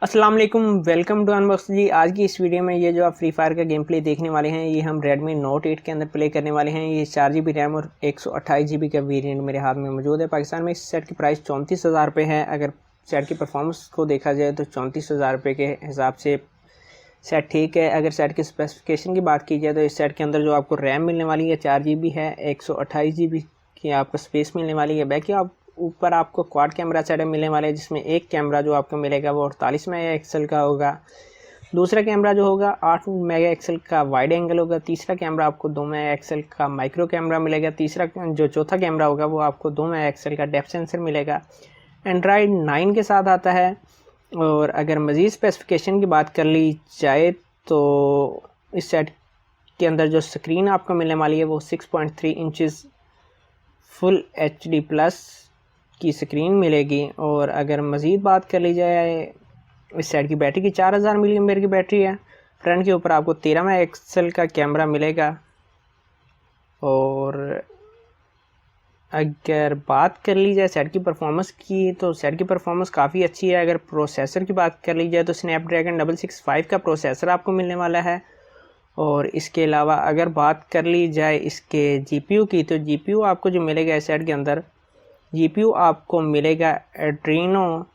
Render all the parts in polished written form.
अस्सलाम वालेकुम, welcome to unbox जी। आज की इस वीडियो में ये जो आप फ्री फायर का गेम प्ले देखने वाले हैं, ये हम Redmi Note 8 के अंदर प्ले करने वाले हैं। ये 4 GB रैम और 128 GB का वेरिएंट मेरे हाथ में मौजूद है। पाकिस्तान में इस सेट की प्राइस 34,000 रुपये है। अगर सेट की परफॉर्मेंस को देखा जाए तो 34,000 रुपये के हिसाब से सेट ठीक है। अगर सेट की स्पेसिफिकेशन की बात की जाए तो इस सेट के अंदर जो आपको रैम मिलने वाली है 4 GB है, 128 GB की आपको स्पेस मिलने वाली है। बाकी आप ऊपर आपको क्वाड कैमरा सेटअप मिलने वाले हैं, जिसमें एक कैमरा जो आपको मिलेगा वो 48 मेगापिक्सल का होगा। दूसरा कैमरा जो होगा 8 मेगापिक्सल का वाइड एंगल होगा। तीसरा कैमरा आपको 2 मेगापिक्सल का माइक्रो कैमरा मिलेगा। चौथा कैमरा होगा वो आपको 2 मेगापिक्सल का डेप्थ सेंसर मिलेगा। एंड्रॉयड 9 के साथ आता है। और अगर मज़ीद स्पेसिफिकेशन की बात कर ली जाए तो इस सेट के अंदर जो स्क्रीन आपको मिलने वाली है वो 6.3 इंचज़ फुल HD प्लस की स्क्रीन मिलेगी। और अगर मज़ीद बात कर ली जाए इस सेट की बैटरी की, 4000 मिली एम्पेयर की बैटरी है। फ्रंट के ऊपर आपको 13 मेगापिक्सल का कैमरा मिलेगा। और अगर बात कर ली जाए सेट की परफॉर्मेंस की तो सेट की परफॉर्मेंस काफ़ी अच्छी है। अगर प्रोसेसर की बात कर ली जाए तो स्नैपड्रैगन 665 का प्रोसेसर आपको मिलने वाला है। और इसके अलावा अगर बात कर ली जाए इसके GPU की, तो GPU आपको जो मिलेगा इस सेट के अंदर, GPU आपको मिलेगा एड्रीनो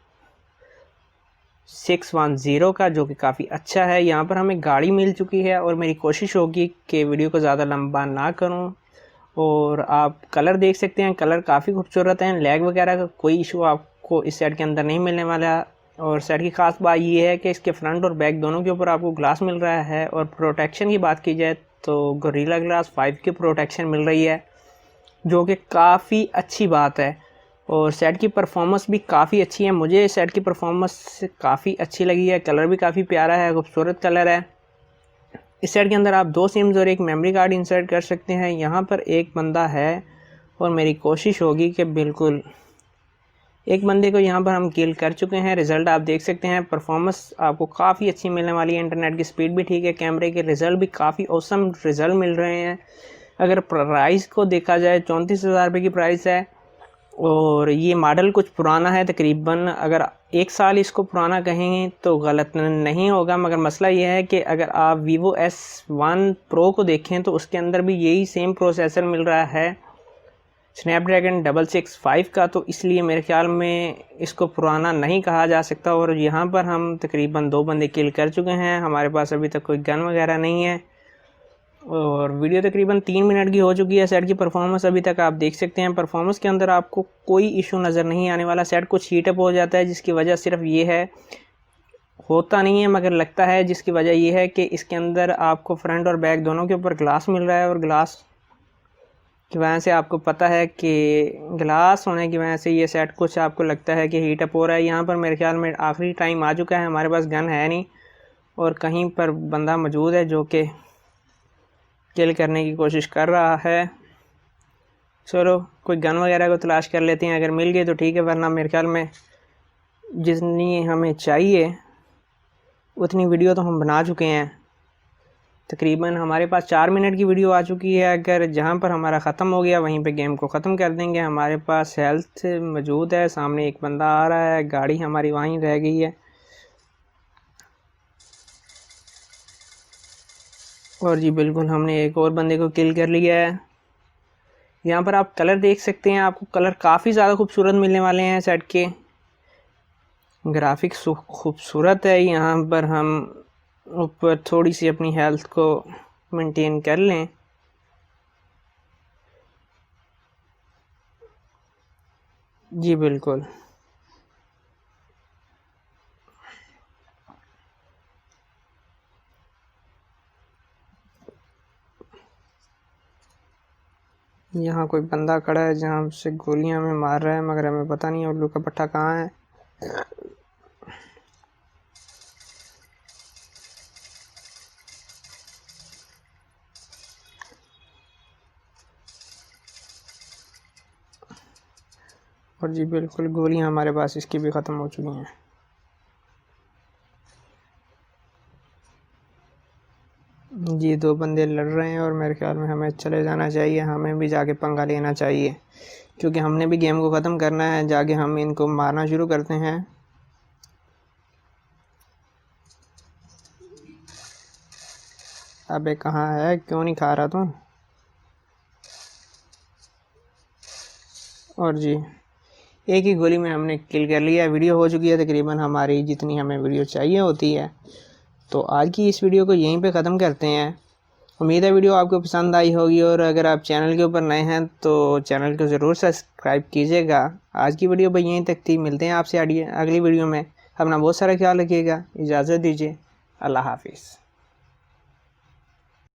610 का, जो कि काफ़ी अच्छा है। यहाँ पर हमें गाड़ी मिल चुकी है और मेरी कोशिश होगी कि वीडियो को ज़्यादा लंबा ना करूँ। और आप कलर देख सकते हैं, कलर काफ़ी खूबसूरत हैं। लैग वगैरह का कोई इशू आपको इस सेट के अंदर नहीं मिलने वाला। और सेट की ख़ास बात ये है कि इसके फ्रंट और बैक दोनों के ऊपर आपको ग्लास मिल रहा है। और प्रोटेक्शन की बात की जाए तो गोरिल्ला ग्लास 5 की प्रोटेक्शन मिल रही है, जो कि काफ़ी अच्छी बात है। और सेट की परफॉर्मेंस भी काफ़ी अच्छी है। मुझे सेट की परफॉर्मेंस काफ़ी अच्छी लगी है। कलर भी काफ़ी प्यारा है, खूबसूरत कलर है। इस सेट के अंदर आप 2 सिम्स और एक मेमोरी कार्ड इंसर्ट कर सकते हैं। यहाँ पर एक बंदा है और मेरी कोशिश होगी कि बिल्कुल एक बंदे को यहाँ पर हम किल कर चुके हैं। रिज़ल्ट आप देख सकते हैं। परफॉर्मेंस आपको काफ़ी अच्छी मिलने वाली है। इंटरनेट की स्पीड भी ठीक है। कैमरे के रिज़ल्ट भी काफ़ी औसम रिज़ल्ट मिल रहे हैं। अगर प्राइस को देखा जाए 34,000 रुपये की प्राइस है। और ये मॉडल कुछ पुराना है, तकरीबन अगर 1 साल इसको पुराना कहेंगे तो गलत नहीं होगा। मगर मसला ये है कि अगर आप Vivo S1 Pro को देखें तो उसके अंदर भी यही सेम प्रोसेसर मिल रहा है, स्नैपड्रैगन 665 का। तो इसलिए मेरे ख्याल में इसको पुराना नहीं कहा जा सकता। और यहाँ पर हम तकरीबन 2 बंदे किल कर चुके हैं। हमारे पास अभी तक कोई गन वगैरह नहीं है। और वीडियो तकरीबन 3 मिनट की हो चुकी है। सेट की परफॉर्मेंस अभी तक आप देख सकते हैं। परफॉर्मेंस के अंदर आपको कोई इशू नज़र नहीं आने वाला। सेट कुछ हीटअप हो जाता है, जिसकी वजह सिर्फ ये है, होता नहीं है मगर लगता है, जिसकी वजह ये है कि इसके अंदर आपको फ्रंट और बैक दोनों के ऊपर ग्लास मिल रहा है। और ग्लास की वजह से आपको पता है कि ग्लास होने की वजह से ये सेट कुछ आपको लगता है कि हीटअप हो रहा है। यहाँ पर मेरे ख्याल में आखिरी टाइम आ चुका है। हमारे पास गन है नहीं और कहीं पर बंदा मौजूद है जो कि किल करने की कोशिश कर रहा है। चलो कोई गन वगैरह को तलाश कर लेते हैं। अगर मिल गई तो ठीक है, वरना मेरे ख्याल में जितनी हमें चाहिए उतनी वीडियो तो हम बना चुके हैं। तकरीबन हमारे पास 4 मिनट की वीडियो आ चुकी है। अगर जहाँ पर हमारा ख़त्म हो गया वहीं पे गेम को ख़त्म कर देंगे। हमारे पास हेल्थ मौजूद है। सामने एक बंदा आ रहा है, गाड़ी हमारी वहीं रह गई है। और जी बिल्कुल, हमने एक और बंदे को किल कर लिया है। यहाँ पर आप कलर देख सकते हैं, आपको कलर काफ़ी ज़्यादा खूबसूरत मिलने वाले हैं। सेट के ग्राफिक्स खूबसूरत है। यहाँ पर हम ऊपर थोड़ी सी अपनी हेल्थ को मेंटेन कर लें। जी बिल्कुल, यहाँ कोई बंदा खड़ा है जहाँ से गोलियां हमें मार रहा है, मगर हमें पता नहीं है उल्लू का पट्टा कहाँ है। और जी बिल्कुल, गोलियां हमारे पास इसकी भी ख़त्म हो चुकी हैं। जी 2 बंदे लड़ रहे हैं और मेरे ख्याल में हमें चले जाना चाहिए। हमें भी जाके पंगा लेना चाहिए, क्योंकि हमने भी गेम को ख़त्म करना है। जाके हम इनको मारना शुरू करते हैं। अबे कहाँ है, क्यों नहीं खा रहा तू? और जी, एक ही गोली में हमने किल कर लिया। वीडियो हो चुकी है तकरीबन हमारी जितनी हमें वीडियो चाहिए होती है। तो आज की इस वीडियो को यहीं पे ख़त्म करते हैं। उम्मीद है वीडियो आपको पसंद आई होगी, और अगर आप चैनल के ऊपर नए हैं तो चैनल को ज़रूर सब्सक्राइब कीजिएगा। आज की वीडियो भाई यहीं तक थी, मिलते हैं आपसे अगली वीडियो में। अपना बहुत सारा ख्याल रखिएगा, इजाज़त दीजिए, अल्लाह हाफिज़।